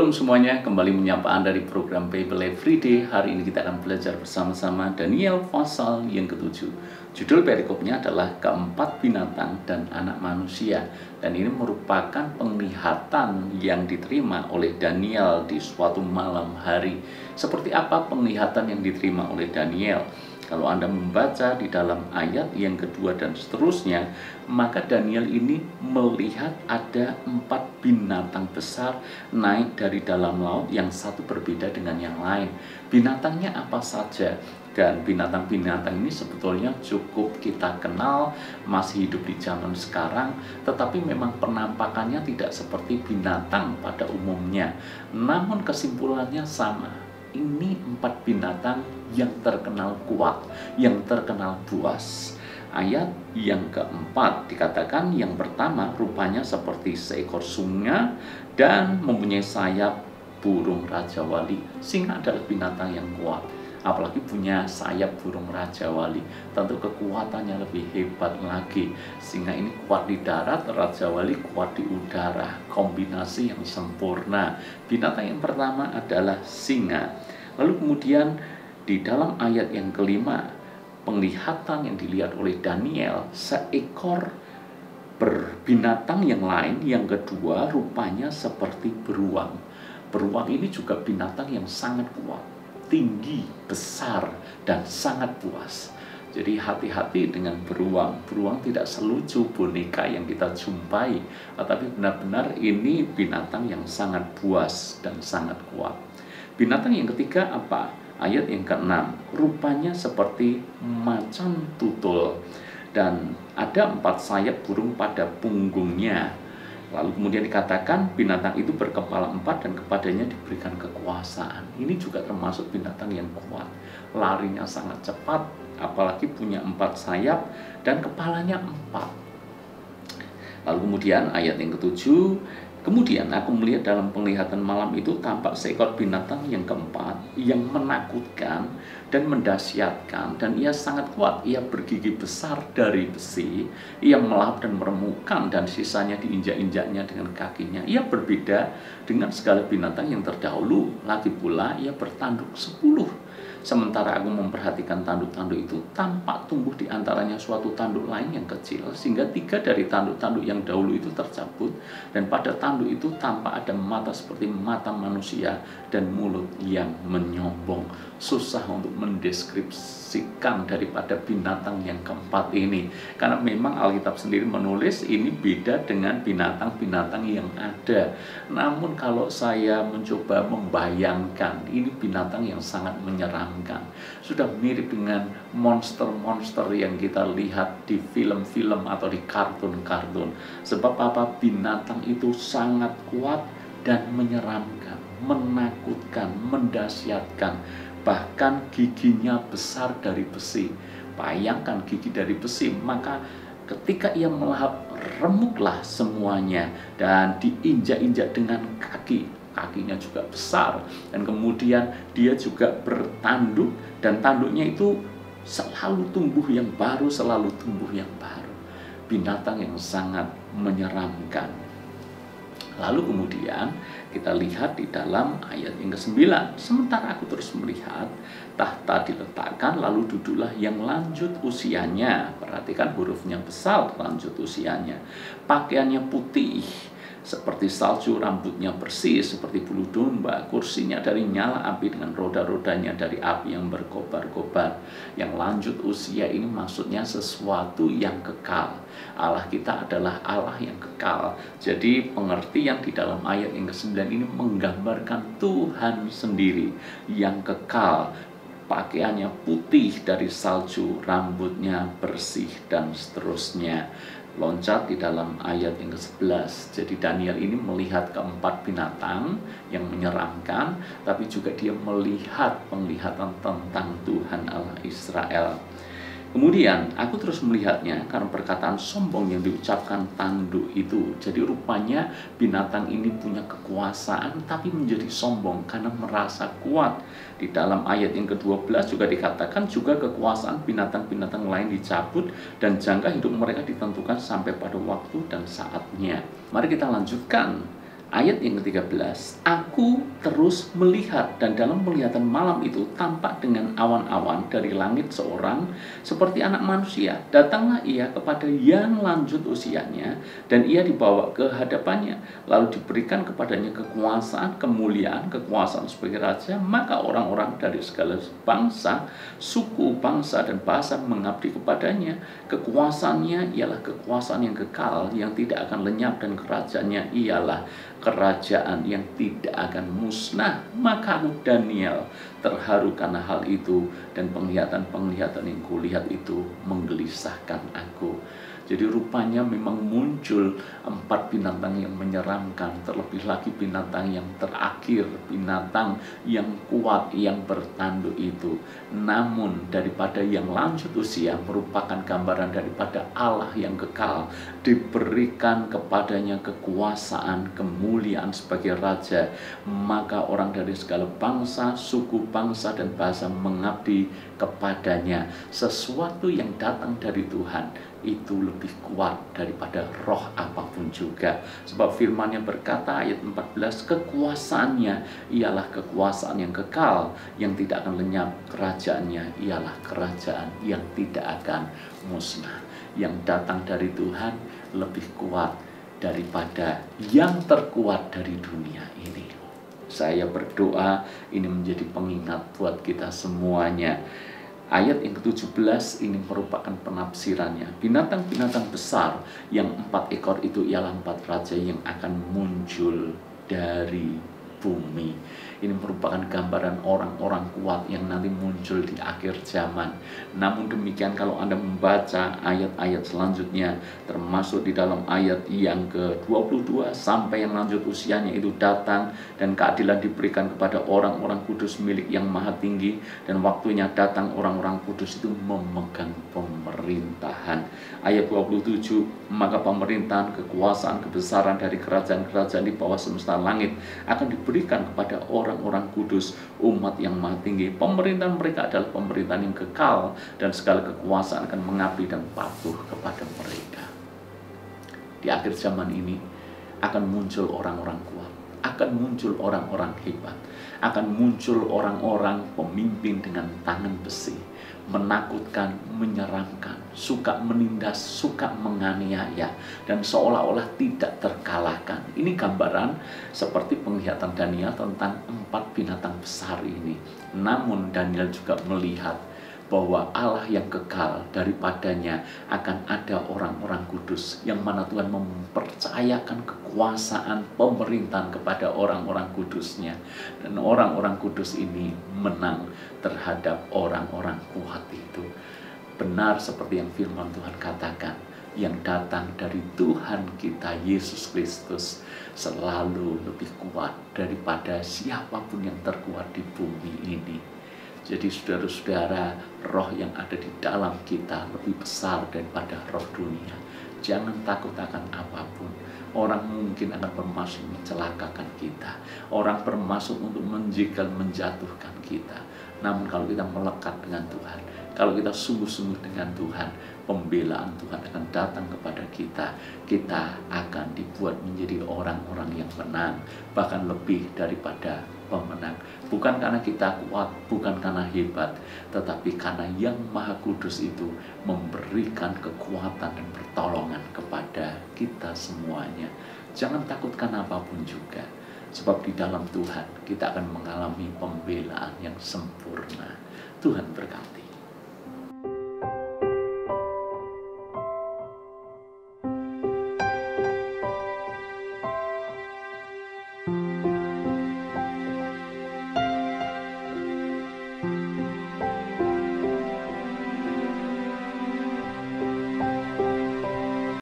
Shalom semuanya, kembali menyapa Anda di program Bible Everyday. Hari ini kita akan belajar bersama-sama Daniel pasal yang ke-7. Judul perikopnya adalah Keempat Binatang dan Anak Manusia. Dan ini merupakan penglihatan yang diterima oleh Daniel di suatu malam hari. Seperti apa penglihatan yang diterima oleh Daniel? Kalau Anda membaca di dalam ayat yang kedua dan seterusnya, maka Daniel ini melihat ada 4 binatang besar naik dari dalam laut, yang satu berbeda dengan yang lain. Binatangnya apa saja? Dan binatang-binatang ini sebetulnya cukup kita kenal, masih hidup di zaman sekarang, tetapi memang penampakannya tidak seperti binatang pada umumnya. Namun kesimpulannya sama. Ini 4 binatang yang terkenal kuat, yang terkenal buas. Ayat yang keempat dikatakan yang pertama rupanya seperti seekor singa dan mempunyai sayap burung Raja Wali. Singa adalah binatang yang kuat, apalagi punya sayap burung Raja Wali, tentu kekuatannya lebih hebat lagi. Singa ini kuat di darat, Raja Wali kuat di udara, kombinasi yang sempurna. Binatang yang pertama adalah singa. Lalu kemudian di dalam ayat yang kelima, penglihatan yang dilihat oleh Daniel, seekor berbinatang yang lain, yang kedua rupanya seperti beruang. Beruang ini juga binatang yang sangat kuat, tinggi, besar, dan sangat buas. Jadi hati-hati dengan beruang. Beruang tidak selucu boneka yang kita jumpai, tetapi benar-benar ini binatang yang sangat buas dan sangat kuat. Binatang yang ketiga apa? Ayat yang ke-6, rupanya seperti macan tutul dan ada 4 sayap burung pada punggungnya. Lalu kemudian dikatakan binatang itu berkepala 4 dan kepadanya diberikan kekuasaan. Ini juga termasuk binatang yang kuat, larinya sangat cepat, apalagi punya 4 sayap dan kepalanya 4. Lalu kemudian ayat yang ke-7, kemudian aku melihat dalam penglihatan malam itu tampak seekor binatang yang keempat yang menakutkan dan mendahsyatkan, dan ia sangat kuat. Ia bergigi besar dari besi, ia melahap dan meremukkan, dan sisanya diinjak-injaknya dengan kakinya. Ia berbeda dengan segala binatang yang terdahulu, lagi pula ia bertanduk 10. Sementara aku memperhatikan tanduk-tanduk itu, tampak tumbuh di antaranya suatu tanduk lain yang kecil, sehingga 3 dari tanduk-tanduk yang dahulu itu tercabut, dan pada tanduk itu tampak ada mata seperti mata manusia dan mulut yang menyombong. Susah untuk mendeskripsikan daripada binatang yang keempat ini, karena memang Alkitab sendiri menulis ini beda dengan binatang-binatang yang ada. Namun kalau saya mencoba membayangkan, ini binatang yang sangat menyeramkan. Sudah mirip dengan monster-monster yang kita lihat di film-film atau di kartun-kartun. Sebab apa? Binatang itu sangat kuat dan menyeramkan, menakutkan, mendahsyatkan. Bahkan giginya besar dari besi. Bayangkan gigi dari besi, maka ketika ia melahap, remuklah semuanya dan diinjak-injak dengan kaki. Kakinya juga besar, dan kemudian dia juga bertanduk, dan tanduknya itu selalu tumbuh yang baru, selalu tumbuh yang baru. Binatang yang sangat menyeramkan. Lalu kemudian kita lihat di dalam ayat yang ke-9, sementara aku terus melihat, tahta diletakkan, lalu duduklah yang lanjut usianya. Perhatikan hurufnya besar, lanjut usianya. Pakaiannya putih seperti salju, rambutnya bersih seperti bulu domba, kursinya dari nyala api dengan roda-rodanya dari api yang berkobar-kobar. Yang lanjut usia ini maksudnya sesuatu yang kekal. Allah kita adalah Allah yang kekal. Jadi pengertian di dalam ayat yang ke-9 ini menggambarkan Tuhan sendiri yang kekal. Pakaiannya putih dari salju, rambutnya bersih, dan seterusnya. Loncat di dalam ayat yang ke-11. Jadi Daniel ini melihat keempat binatang yang menyeramkan, tapi juga dia melihat penglihatan tentang Tuhan Allah Israel. Kemudian aku terus melihatnya karena perkataan sombong yang diucapkan tanduk itu. Jadi rupanya binatang ini punya kekuasaan tapi menjadi sombong karena merasa kuat. Di dalam ayat yang ke-12 juga dikatakan juga kekuasaan binatang-binatang lain dicabut dan jangka hidup mereka ditentukan sampai pada waktu dan saatnya. Mari kita lanjutkan Ayat yang ke-13, aku terus melihat dan dalam penglihatan malam itu tampak dengan awan-awan dari langit seorang seperti anak manusia. Datanglah ia kepada yang lanjut usianya dan ia dibawa ke hadapannya. Lalu diberikan kepadanya kekuasaan, kemuliaan, kekuasaan sebagai raja. Maka orang-orang dari segala bangsa, suku, bangsa, dan bahasa mengabdi kepadanya. Kekuasaannya ialah kekuasaan yang kekal, yang tidak akan lenyap, dan kerajaannya ialah kerajaan yang tidak akan musnah. Maka aku Daniel terharu karena hal itu, dan penglihatan-penglihatan yang kulihat itu menggelisahkan aku. Jadi rupanya memang muncul 4 binatang yang menyeramkan, terlebih lagi binatang yang terakhir, binatang yang kuat, yang bertanduk itu. Namun daripada yang lanjut usia merupakan gambaran daripada Allah yang kekal, diberikan kepadanya kekuasaan, kemuliaan sebagai raja. Maka orang dari segala bangsa, suku, bangsa, dan bahasa mengabdi kepadanya. Sesuatu yang datang dari Tuhan itu lebih kuat daripada roh apapun juga. Sebab firman-Nya berkata ayat 14, kekuasaannya ialah kekuasaan yang kekal, yang tidak akan lenyap. Kerajaannya ialah kerajaan yang tidak akan musnah. Yang datang dari Tuhan lebih kuat daripada yang terkuat dari dunia ini. Saya berdoa ini menjadi pengingat buat kita semuanya. Ayat yang ke-17 ini merupakan penafsirannya. Binatang-binatang besar yang 4 ekor itu ialah 4 raja yang akan muncul dari bumi. Ini merupakan gambaran orang-orang kuat yang nanti muncul di akhir zaman. Namun demikian kalau Anda membaca ayat-ayat selanjutnya, termasuk di dalam ayat yang ke-22 sampai yang lanjut usianya itu datang, dan keadilan diberikan kepada orang-orang kudus milik yang maha tinggi, dan waktunya datang orang-orang kudus itu memegang pemerintahan. Ayat 27, maka pemerintahan, kekuasaan, kebesaran dari kerajaan-kerajaan di bawah semesta langit akan diberikan kepada orang-orang kudus, umat yang maha tinggi. Pemerintahan mereka adalah pemerintahan yang kekal, dan segala kekuasaan akan mengabdi dan patuh kepada mereka. Di akhir zaman ini akan muncul orang-orang kuat, akan muncul orang-orang hebat, akan muncul orang-orang pemimpin dengan tangan besi, menakutkan, menyeramkan, suka menindas, suka menganiaya, dan seolah-olah tidak terkalahkan. Ini gambaran seperti penglihatan Daniel tentang 4 binatang besar ini. Namun Daniel juga melihat bahwa Allah yang kekal, daripadanya akan ada orang-orang kudus, yang mana Tuhan mempercayakan kekuasaan pemerintahan kepada orang-orang kudusnya. Dan orang-orang kudus ini menang terhadap orang-orang kuat itu. Benar seperti yang firman Tuhan katakan, yang datang dari Tuhan kita Yesus Kristus selalu lebih kuat daripada siapapun yang terkuat di bumi ini. Jadi saudara-saudara, roh yang ada di dalam kita lebih besar daripada roh dunia. Jangan takut akan apapun. Orang mungkin akan bermaksud mencelakakan kita. Orang bermaksud untuk menjegal, menjatuhkan kita. Namun kalau kita melekat dengan Tuhan, kalau kita sungguh-sungguh dengan Tuhan, pembelaan Tuhan akan datang kepada kita. Kita akan dibuat menjadi orang-orang yang menang, bahkan lebih daripada pemenang. Bukan karena kita kuat, bukan karena hebat, tetapi karena yang Maha Kudus itu memberikan kekuatan dan pertolongan kepada kita semuanya. Jangan takutkan apapun juga, sebab di dalam Tuhan kita akan mengalami pembelaan yang sempurna. Tuhan berkati.